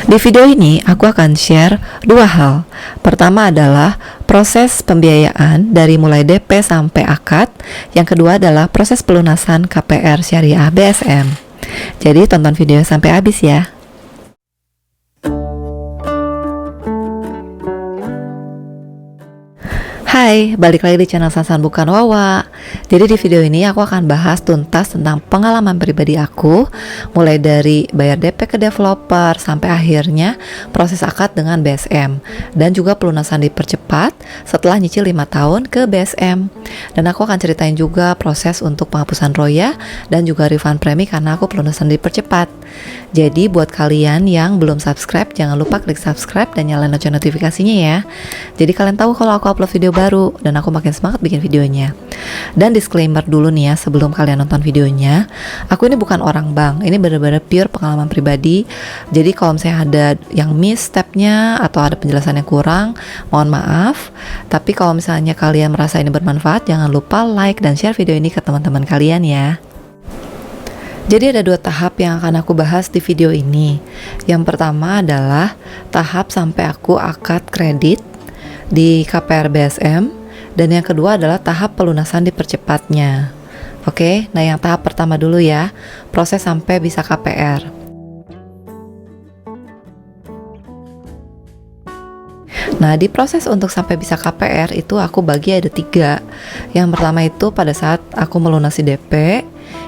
Di video ini aku akan share dua hal. Pertama adalah proses pembiayaan dari mulai DP sampai akad. Yang kedua adalah proses pelunasan KPR Syariah BSM. Jadi tonton video sampai habis ya. Hai, balik lagi di channel Sansan Bukan Wawa. Jadi di video ini aku akan bahas tuntas tentang pengalaman pribadi aku, mulai dari bayar DP ke developer sampai akhirnya proses akad dengan BSM, dan juga pelunasan dipercepat setelah nyicil 5 tahun ke BSM. Dan aku akan ceritain juga proses untuk penghapusan roya dan juga refund premi karena aku pelunasan dipercepat. Jadi buat kalian yang belum subscribe, jangan lupa klik subscribe dan nyalain lonceng notifikasinya ya. Jadi kalian tahu kalau aku upload video baru dan aku makin semangat bikin videonya. Dan disclaimer dulu nih ya sebelum kalian nonton videonya, aku ini bukan orang bank, ini benar-benar pure pengalaman pribadi. Jadi kalau misalnya ada yang miss stepnya atau ada penjelasan yang kurang, mohon maaf. Tapi kalau misalnya kalian merasa ini bermanfaat, jangan lupa like dan share video ini ke teman-teman kalian ya. Jadi ada dua tahap yang akan aku bahas di video ini. Yang pertama adalah tahap sampai aku akad kredit di KPR BSM, dan yang kedua adalah tahap pelunasan dipercepatnya. Oke, nah yang tahap pertama dulu ya, proses sampai bisa KPR. Nah, di proses untuk sampai bisa KPR itu aku bagi ada 3. Yang pertama itu pada saat aku melunasi DP,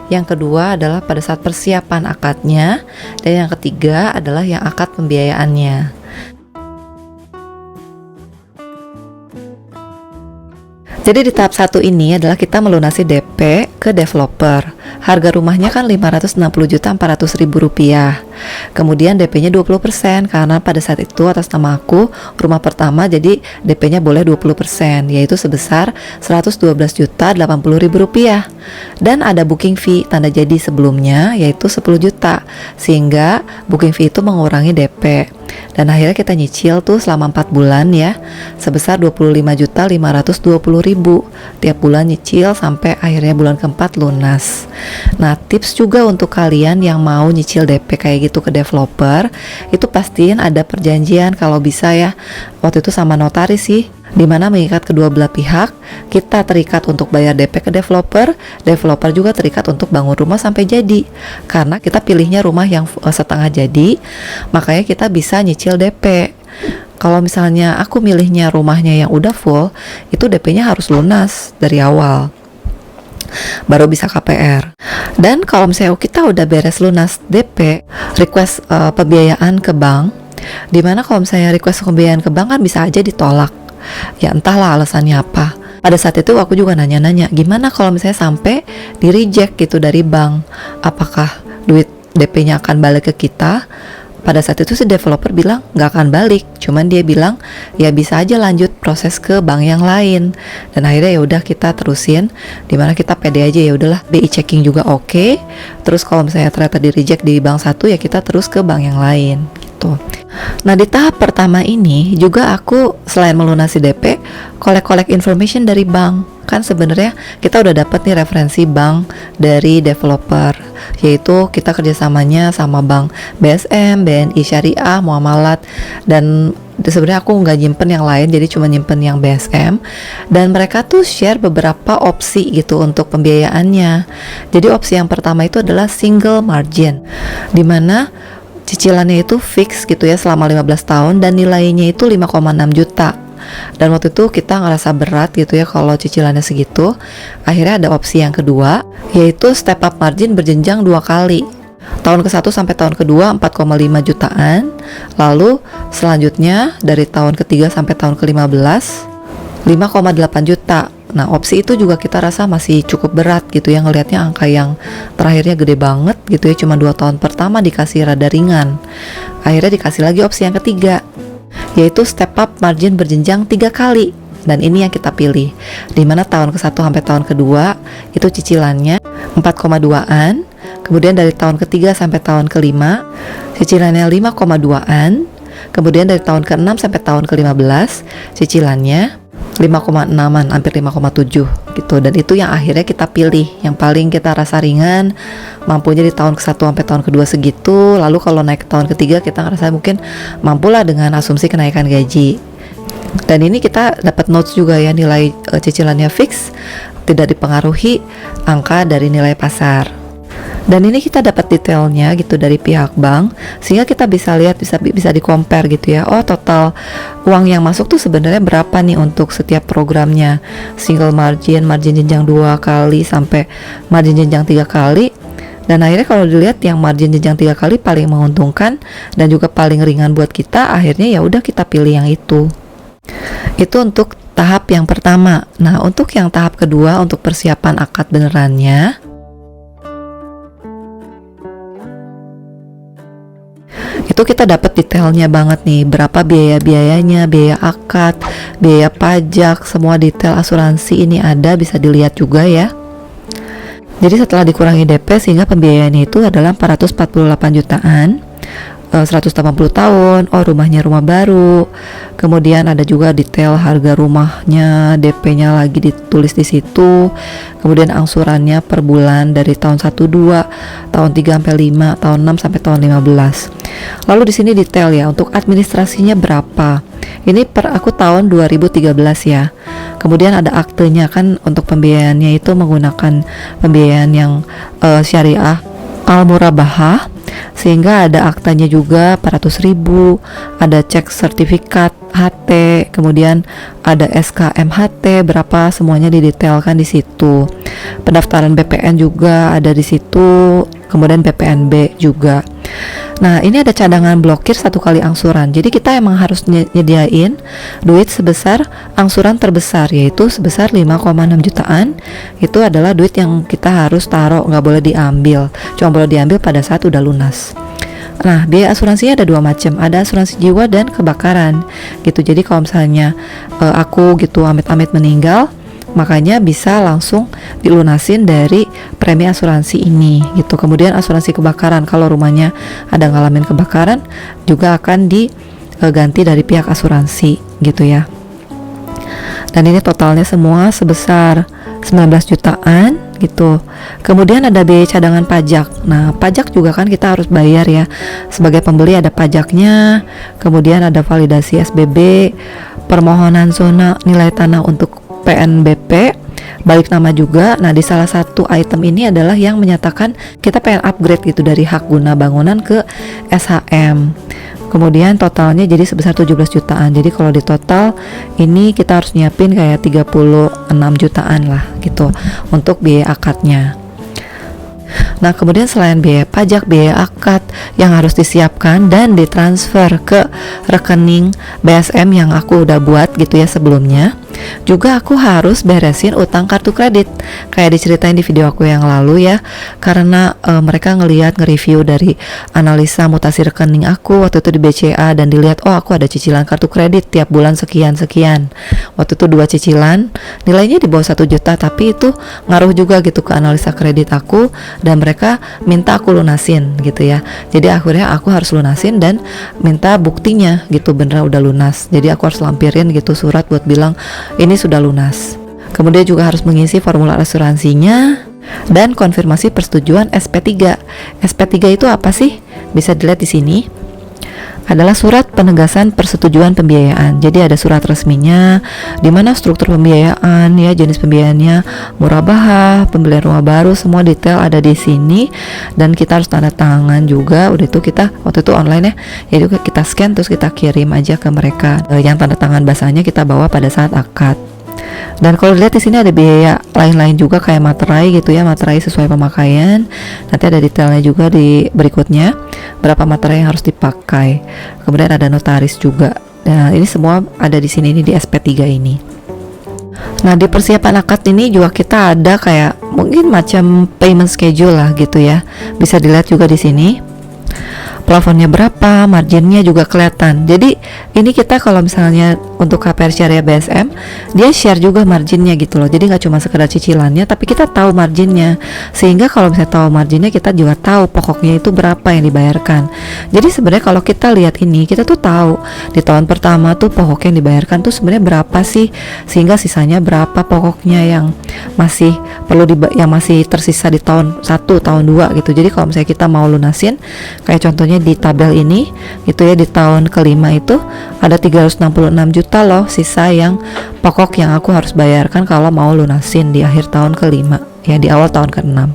yang kedua adalah pada saat persiapan akadnya, dan yang ketiga adalah yang akad pembiayaannya. Jadi di tahap 1 ini adalah kita melunasi DP ke developer. Harga rumahnya kan Rp560.400.000. Kemudian DP-nya 20% karena pada saat itu atas nama aku rumah pertama, jadi DP-nya boleh 20%, yaitu sebesar Rp112.080.000. Dan ada booking fee tanda jadi sebelumnya yaitu 10 juta, sehingga booking fee itu mengurangi DP. Dan akhirnya kita nyicil tuh selama 4 bulan ya, sebesar Rp25.520.000 tiap bulan nyicil sampai akhirnya bulan keempat lunas. Nah, tips juga untuk kalian yang mau nyicil DP kayak gitu ke developer, itu pastiin ada perjanjian kalau bisa ya. Waktu itu sama notaris sih, dimana mengikat kedua belah pihak. Kita terikat untuk bayar DP ke developer, developer juga terikat untuk bangun rumah sampai jadi. Karena kita pilihnya rumah yang setengah jadi, makanya kita bisa nyicil DP. Kalau misalnya aku milihnya rumahnya yang udah full, itu DP-nya harus lunas dari awal, baru bisa KPR. Dan kalau misalnya kita udah beres lunas DP, request pembiayaan ke bank, dimana kalau misalnya request pembiayaan ke bank kan bisa aja ditolak. Ya entahlah alasannya apa. Pada saat itu aku juga nanya-nanya, gimana kalau misalnya sampai di reject gitu dari bank, apakah duit DP-nya akan balik ke kita? Pada saat itu si developer bilang nggak akan balik, cuman dia bilang ya bisa aja lanjut proses ke bank yang lain. Dan akhirnya ya udah kita terusin, dimana kita pede aja, ya udahlah BI checking juga oke. Terus kalau misalnya ternyata di reject di bank satu, ya kita terus ke bank yang lain gitu. Nah, di tahap pertama ini juga aku selain melunasi DP, kolek-kolek information dari bank. Kan sebenarnya kita udah dapat nih referensi bank dari developer, yaitu kita kerjasamanya sama bank BSM, BNI Syariah, Muamalat, dan sebenarnya aku nggak nyimpen yang lain, jadi cuma nyimpen yang BSM. Dan mereka tuh share beberapa opsi gitu untuk pembiayaannya. Jadi opsi yang pertama itu adalah single margin, dimana cicilannya itu fix gitu ya selama 15 tahun dan nilainya itu 5,6 juta. Dan waktu itu kita ngerasa berat gitu ya kalau cicilannya segitu. Akhirnya ada opsi yang kedua, yaitu step up margin berjenjang 2 kali. Tahun ke-1 sampai tahun kedua 4,5 jutaan. Lalu selanjutnya dari tahun ke-3 sampai tahun ke-15 5,8 juta. Nah, opsi itu juga kita rasa masih cukup berat gitu ya, ngelihatnya angka yang terakhirnya gede banget gitu ya, cuma 2 tahun pertama dikasih rada ringan. Akhirnya dikasih lagi opsi yang ketiga, yaitu step up margin berjenjang 3 kali. Dan ini yang kita pilih, dimana tahun ke-1 sampai tahun kedua itu cicilannya 4,2an. Kemudian dari tahun ke-3 sampai tahun ke-5 cicilannya 5,2an. Kemudian dari tahun ke-6 sampai tahun ke-15 cicilannya 5,6an, hampir 5,7 gitu. Dan itu yang akhirnya kita pilih, yang paling kita rasa ringan, mampunya di tahun ke-1 sampai tahun ke-2 segitu. Lalu kalau naik ke tahun ketiga kita ngerasa mungkin mampulah dengan asumsi kenaikan gaji. Dan ini kita dapat notes juga ya, nilai cicilannya fix, tidak dipengaruhi angka dari nilai pasar. Dan ini kita dapat detailnya gitu dari pihak bank, sehingga kita bisa lihat, bisa di-compare gitu ya. Oh, total uang yang masuk tuh sebenarnya berapa nih untuk setiap programnya, single margin, margin jenjang 2 kali sampai margin jenjang 3 kali. Dan akhirnya kalau dilihat yang margin jenjang 3 kali paling menguntungkan dan juga paling ringan buat kita, akhirnya ya udah kita pilih yang itu. Itu untuk tahap yang pertama. Nah, untuk yang tahap kedua, untuk persiapan akad benerannya, itu kita dapat detailnya banget nih, berapa biaya-biayanya, biaya akad, biaya pajak, semua detail asuransi ini ada, bisa dilihat juga ya. Jadi setelah dikurangi DP sehingga pembiayaannya itu adalah 448 jutaan, 180 tahun, oh rumahnya rumah baru, kemudian ada juga detail harga rumahnya, DP-nya lagi ditulis di situ, kemudian angsurannya per bulan dari tahun 1-2, tahun 3-5, tahun 6 sampai tahun 15. Lalu di sini detail ya, untuk administrasinya berapa. Ini per aku tahun 2013 ya. Kemudian ada aktenya kan, untuk pembiayaannya itu menggunakan pembiayaan yang syariah al-murabahah, sehingga ada aktanya juga 400.000, ada cek sertifikat HT, kemudian ada SKMHT berapa, semuanya didetailkan di situ. Pendaftaran BPN juga ada di situ, kemudian PPNB juga. Nah, ini ada cadangan blokir 1 kali angsuran. Jadi kita emang harus nyediain duit sebesar angsuran terbesar, yaitu sebesar 5,6 jutaan. Itu adalah duit yang kita harus taruh, nggak boleh diambil. Cuma boleh diambil pada saat udah lunas. Nah, biaya asuransinya ada 2 macam, ada asuransi jiwa dan kebakaran gitu. Jadi kalau misalnya aku gitu amit-amit meninggal, makanya bisa langsung dilunasin dari premi asuransi ini gitu. Kemudian asuransi kebakaran, kalau rumahnya ada ngalamin kebakaran juga akan diganti dari pihak asuransi gitu ya. Dan ini totalnya semua sebesar 19 jutaan gitu. Kemudian ada biaya cadangan pajak. Nah, pajak juga kan kita harus bayar ya. Sebagai pembeli ada pajaknya, kemudian ada validasi SBB, permohonan zona nilai tanah untuk PNBP, balik nama juga. Nah, di salah satu item ini adalah yang menyatakan kita pengen upgrade gitu dari hak guna bangunan ke SHM. Kemudian totalnya jadi sebesar 17 jutaan. Jadi kalau di total ini kita harus nyiapin kayak 36 jutaan lah gitu untuk biaya akadnya. Nah, kemudian selain biaya pajak, biaya akad yang harus disiapkan dan ditransfer ke rekening BSM yang aku udah buat gitu ya sebelumnya, juga aku harus beresin utang kartu kredit kayak diceritain di video aku yang lalu ya. Karena mereka nge-review dari analisa mutasi rekening aku waktu itu di BCA, dan dilihat oh aku ada cicilan kartu kredit tiap bulan sekian-sekian. Waktu itu 2 cicilan, nilainya di bawah 1 juta, tapi itu ngaruh juga gitu ke analisa kredit aku, dan mereka minta aku lunasin gitu ya. Jadi akhirnya aku harus lunasin dan minta buktinya gitu beneran udah lunas. Jadi aku harus lampirin gitu surat buat bilang ini sudah lunas. Kemudian juga harus mengisi formulir asuransinya dan konfirmasi persetujuan SP3. SP3 itu apa sih? Bisa dilihat di sini. Adalah surat penegasan persetujuan pembiayaan. Jadi ada surat resminya di mana struktur pembiayaan ya, jenis pembiayaannya, murabahah, pembelian rumah baru, semua detail ada di sini, dan kita harus tanda tangan juga. Udah itu kita waktu itu online ya. Jadi kita scan terus kita kirim aja ke mereka. Yang tanda tangan basahnya kita bawa pada saat akad. Dan kalau lihat di sini ada biaya lain-lain juga kayak materai gitu ya, materai sesuai pemakaian. Nanti ada detailnya juga di berikutnya, berapa materai yang harus dipakai. Kemudian ada notaris juga. Nah, ini semua ada di sini, ini di SP3 ini. Nah, di persiapan akad ini juga kita ada kayak mungkin macam payment schedule lah gitu ya. Bisa dilihat juga di sini. plafonnya berapa, marginnya juga kelihatan. Jadi ini kita kalau misalnya untuk KPR Syariah BSM, dia share juga marginnya gitu loh. Jadi nggak cuma sekedar cicilannya, tapi kita tahu marginnya. Sehingga kalau misalnya tahu marginnya, kita juga tahu pokoknya itu berapa yang dibayarkan. Jadi sebenarnya kalau kita lihat ini, kita tuh tahu di tahun pertama tuh pokok yang dibayarkan tuh sebenarnya berapa sih, sehingga sisanya berapa pokoknya yang masih perlu yang masih tersisa di tahun 1, tahun 2 gitu. Jadi kalau misalnya kita mau lunasin, kayak contohnya di tabel ini gitu ya, di tahun kelima itu ada 366 juta loh sisa yang pokok yang aku harus bayarkan kalau mau lunasin di akhir tahun kelima ya, di awal tahun keenam.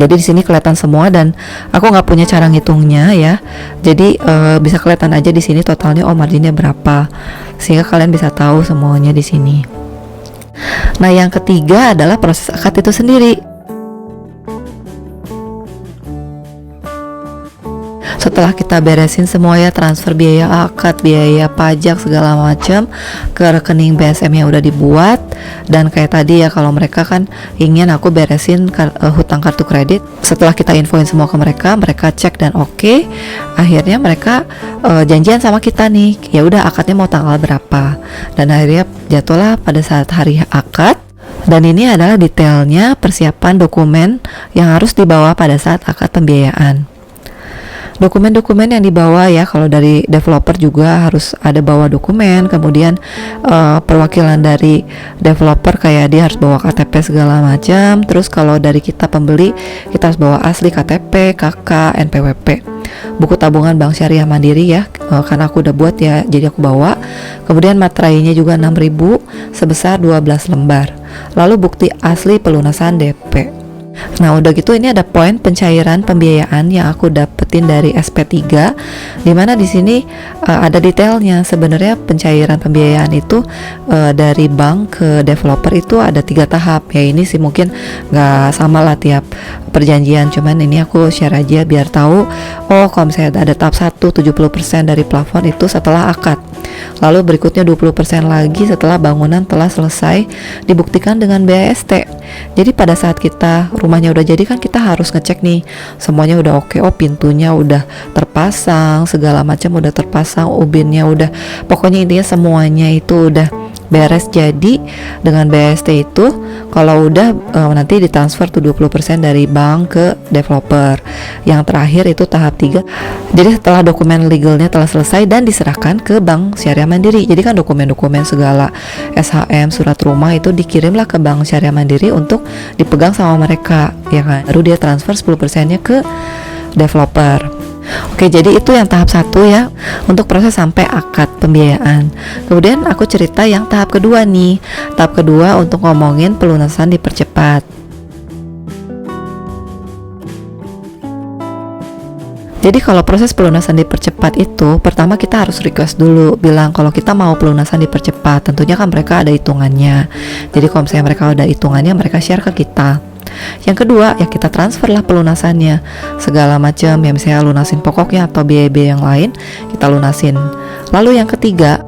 Jadi di sini kelihatan semua dan aku nggak punya cara ngitungnya ya. Jadi bisa kelihatan aja di sini totalnya marginnya berapa, sehingga kalian bisa tahu semuanya di sini. Nah, yang ketiga adalah proses akad itu sendiri. Setelah kita beresin semua ya, transfer biaya akad, biaya pajak segala macam ke rekening BSM yang udah dibuat, dan kayak tadi ya, kalau mereka kan ingin aku beresin hutang kartu kredit, setelah kita infoin semua ke mereka, mereka cek dan oke, akhirnya mereka janjian sama kita nih, ya udah akadnya mau tanggal berapa, dan akhirnya jatuhlah pada saat hari akad. Dan ini adalah detailnya persiapan dokumen yang harus dibawa pada saat akad pembiayaan. Dokumen-dokumen yang dibawa ya, kalau dari developer juga harus ada bawa dokumen, kemudian perwakilan dari developer kayak dia harus bawa KTP segala macam. Terus kalau dari kita pembeli, kita harus bawa asli KTP, KK, NPWP, buku tabungan Bank Syariah Mandiri ya, karena aku udah buat ya, jadi aku bawa. Kemudian materainya juga 6.000 sebesar 12 lembar. Lalu bukti asli pelunasan DP. Nah, udah gitu ini ada poin pencairan pembiayaan yang aku dapetin dari SP3, dimana di sini ada detailnya. Sebenarnya pencairan pembiayaan itu dari bank ke developer itu ada 3 tahap ya. Ini sih mungkin nggak sama lah tiap perjanjian, cuman ini aku share aja biar tahu. Oh, kalau misalnya ada tahap 1 70% dari plafon itu setelah akad, lalu berikutnya 20% lagi setelah bangunan telah selesai dibuktikan dengan BAST. Jadi pada saat kita rumahnya udah jadi kan kita harus ngecek nih semuanya udah oke. Oh, pintunya udah terpasang, segala macam udah terpasang, ubinnya udah, pokoknya intinya semuanya itu udah beres jadi dengan BST itu. Kalau udah nanti ditransfer tuh 20% dari bank ke developer. Yang terakhir itu tahap 3. Jadi setelah dokumen legalnya telah selesai dan diserahkan ke Bank Syariah Mandiri. Jadi kan dokumen-dokumen segala SHM, surat rumah itu dikirimlah ke Bank Syariah Mandiri untuk dipegang sama mereka ya kan. Baru dia transfer 10%-nya ke developer. Oke, jadi itu yang tahap 1 ya, untuk proses sampai akad pembiayaan. Kemudian aku cerita yang tahap kedua nih. Tahap kedua untuk ngomongin pelunasan dipercepat. Jadi kalau proses pelunasan dipercepat itu, pertama kita harus request dulu, bilang kalau kita mau pelunasan dipercepat. Tentunya kan mereka ada hitungannya. Jadi kalau misalnya mereka ada hitungannya, mereka share ke kita. Yang kedua ya, kita transfer lah pelunasannya segala macam ya, misalnya lunasin pokoknya atau biaya-biaya yang lain kita lunasin. Lalu yang ketiga,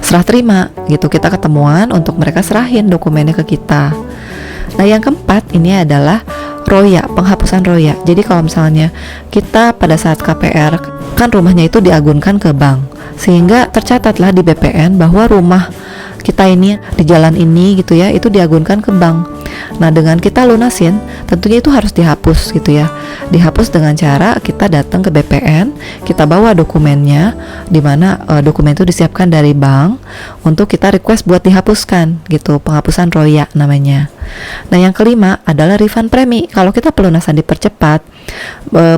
serah terima gitu, kita ketemuan untuk mereka serahin dokumennya ke kita. Nah, yang keempat ini adalah roya, penghapusan roya. Jadi kalau misalnya kita pada saat KPR kan rumahnya itu diagunkan ke bank, sehingga tercatatlah di BPN bahwa rumah kita ini di jalan ini gitu ya, itu diagunkan ke bank. Nah, dengan kita lunasin, tentunya itu harus dihapus gitu ya. Dihapus dengan cara kita datang ke BPN, kita bawa dokumennya, di mana dokumen itu disiapkan dari bank untuk kita request buat dihapuskan gitu, penghapusan roya namanya. Nah, yang kelima adalah refund premi. Kalau kita pelunasan dipercepat,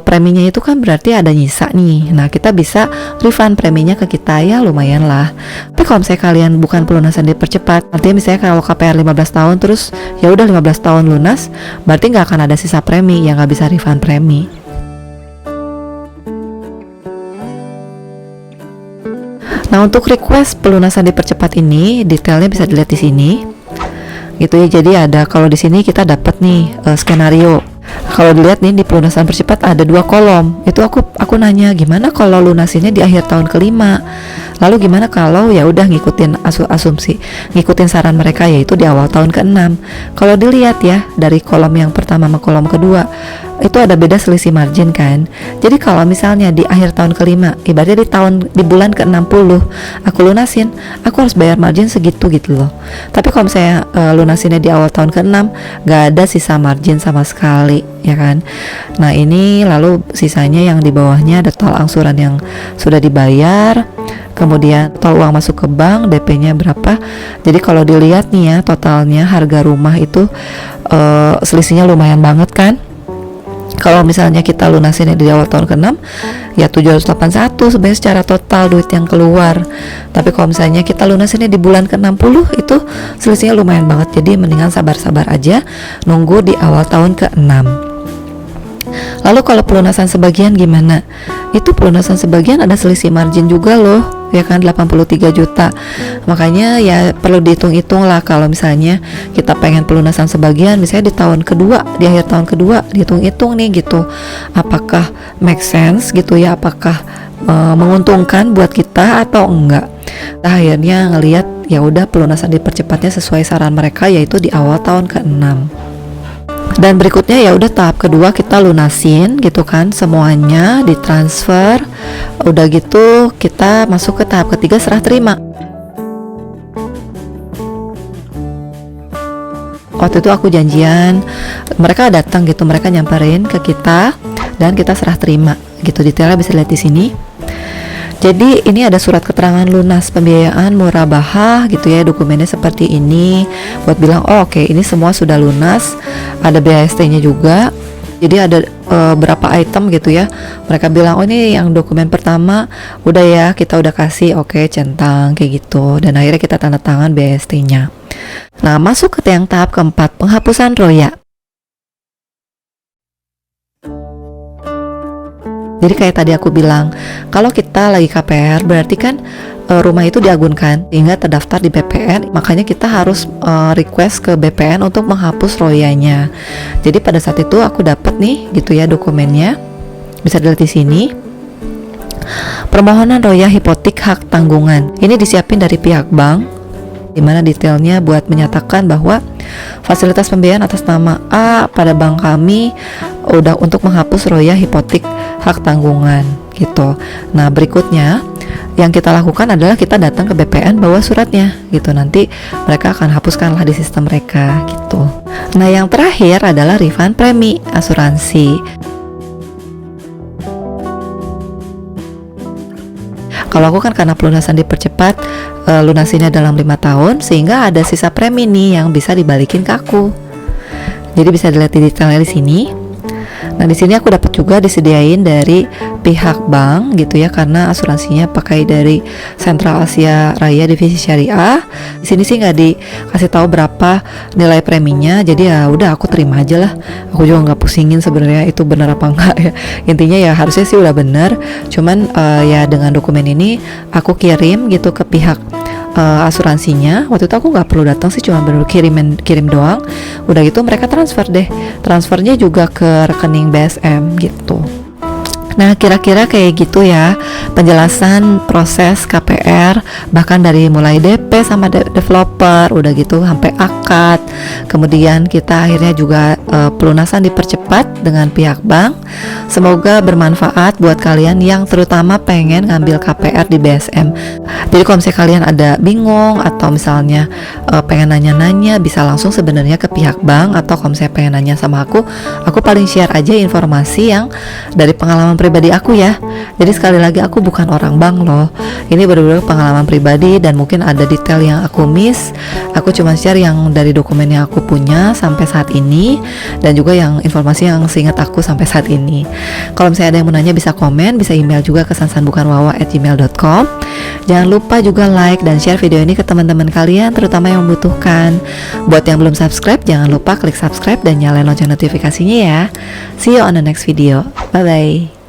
preminya itu kan berarti ada nyisa nih. Nah, kita bisa refund preminya ke kita ya, lumayan lah. Tapi kalau misalnya kalian bukan pelunasan dipercepat, artinya misalnya kalau KPR 15 tahun terus ya udah 15 tahun lunas, berarti nggak akan ada sisa premi, yang nggak bisa refund premi. Nah, untuk request pelunasan dipercepat ini detailnya bisa dilihat di sini gitu ya. Jadi ada, kalau di sini kita dapat nih skenario. Kalau dilihat nih di pelunasan percepat ada 2 kolom. Itu aku nanya, gimana kalau lunasinnya di akhir tahun kelima? Lalu gimana kalau ya udah ngikutin asumsi, ngikutin saran mereka yaitu di awal tahun ke-6. Kalau dilihat ya dari kolom yang pertama sama kolom kedua, itu ada beda selisih margin kan. Jadi kalau misalnya di akhir tahun kelima, ibaratnya di bulan ke-60 aku lunasin, aku harus bayar margin segitu gitu loh. Tapi kalau misalnya lunasinnya di awal tahun ke-6, gak ada sisa margin sama sekali, ya kan. Nah ini lalu sisanya yang di bawahnya ada total angsuran yang sudah dibayar, kemudian total uang masuk ke bank, DP-nya berapa. Jadi kalau dilihat nih ya, totalnya harga rumah itu selisihnya lumayan banget kan. Kalau misalnya kita lunasin di awal tahun ke-6 ya 781 sebenarnya secara total duit yang keluar. Tapi kalau misalnya kita lunasinnya di bulan ke-60 itu selisihnya lumayan banget. Jadi mendingan sabar-sabar aja nunggu di awal tahun ke-6. Lalu kalau pelunasan sebagian gimana? Itu pelunasan sebagian ada selisih margin juga loh, ya kan, 83 juta. Makanya ya perlu dihitung-hitung lah kalau misalnya kita pengen pelunasan sebagian misalnya di tahun kedua, di akhir tahun kedua, dihitung-hitung nih gitu. Apakah make sense gitu ya, apakah menguntungkan buat kita atau enggak. Nah, akhirnya ngelihat ya udah pelunasan dipercepatnya sesuai saran mereka yaitu di awal tahun ke-6. Dan berikutnya ya udah tahap kedua kita lunasin gitu kan, semuanya ditransfer. Udah gitu kita masuk ke tahap ketiga, serah terima. Waktu itu aku janjian, mereka datang gitu, mereka nyamperin ke kita dan kita serah terima gitu. Detailnya bisa lihat di sini. Jadi ini ada surat keterangan lunas pembiayaan murabahah gitu ya, dokumennya seperti ini buat bilang oh oke, ini semua sudah lunas. Ada BHST-nya juga. Jadi ada berapa item gitu ya. Mereka bilang oh ini yang dokumen pertama udah ya, kita udah kasih, oke, centang kayak gitu. Dan akhirnya kita tanda tangan BHST-nya. Nah, masuk ke yang tahap keempat, penghapusan roya. Jadi kayak tadi aku bilang, kalau kita lagi KPR berarti kan rumah itu diagunkan hingga terdaftar di BPN, makanya kita harus request ke BPN untuk menghapus royanya. Jadi pada saat itu aku dapat nih gitu ya dokumennya, bisa dilihat di sini. Permohonan roya hipotek hak tanggungan. Ini disiapin dari pihak bank, dimana detailnya buat menyatakan bahwa fasilitas pembiayaan atas nama A pada bank kami udah untuk menghapus roya hipotek hak tanggungan gitu. Nah berikutnya yang kita lakukan adalah kita datang ke BPN bawa suratnya gitu. Nanti mereka akan hapuskan lah di sistem mereka gitu. Nah yang terakhir adalah refund premi asuransi. Kalau aku kan karena pelunasan dipercepat, lunasinya dalam 5 tahun, sehingga ada sisa premi nih yang bisa dibalikin ke aku. Jadi bisa dilihat di detailnya di sini. Nah di sini aku dapat juga disediain dari pihak bank gitu ya, karena asuransinya pakai dari Sentral Asia Raya Divisi Syariah. Di sini sih nggak dikasih tahu berapa nilai preminya, jadi ya udah aku terima aja lah. Aku juga nggak pusingin sebenarnya itu benar apa enggak ya. Intinya ya harusnya sih udah benar. Cuman ya dengan dokumen ini aku kirim gitu ke pihak asuransinya. Waktu itu aku nggak perlu datang sih, cuma baru kirim doang. Udah gitu mereka transfernya juga ke rekening BSM gitu. Nah kira-kira kayak gitu ya penjelasan proses KPR, bahkan dari mulai DP sama developer, udah gitu sampai akad. Kemudian kita akhirnya juga pelunasan dipercepat dengan pihak bank. Semoga bermanfaat buat kalian yang terutama pengen ngambil KPR di BSM. Jadi kalau misalnya kalian ada bingung atau misalnya pengen nanya-nanya, bisa langsung sebenarnya ke pihak bank. Atau kalau misalnya pengen nanya sama aku paling share aja informasi yang dari pengalaman pribadi aku ya. Jadi sekali lagi aku bukan orang bank loh. Ini benar-benar pengalaman pribadi dan mungkin ada detail yang aku miss. Aku cuma share yang dari dokumen yang aku punya sampai saat ini, dan juga yang informasi yang seingat aku sampai saat ini. Kalau misalnya ada yang mau nanya bisa komen, bisa email juga ke sansanbukanwawa@gmail.com. Jangan lupa juga like dan share video ini ke teman-teman kalian, terutama yang membutuhkan. Buat yang belum subscribe, jangan lupa klik subscribe dan nyalain lonceng notifikasinya ya. See you on the next video. Bye bye.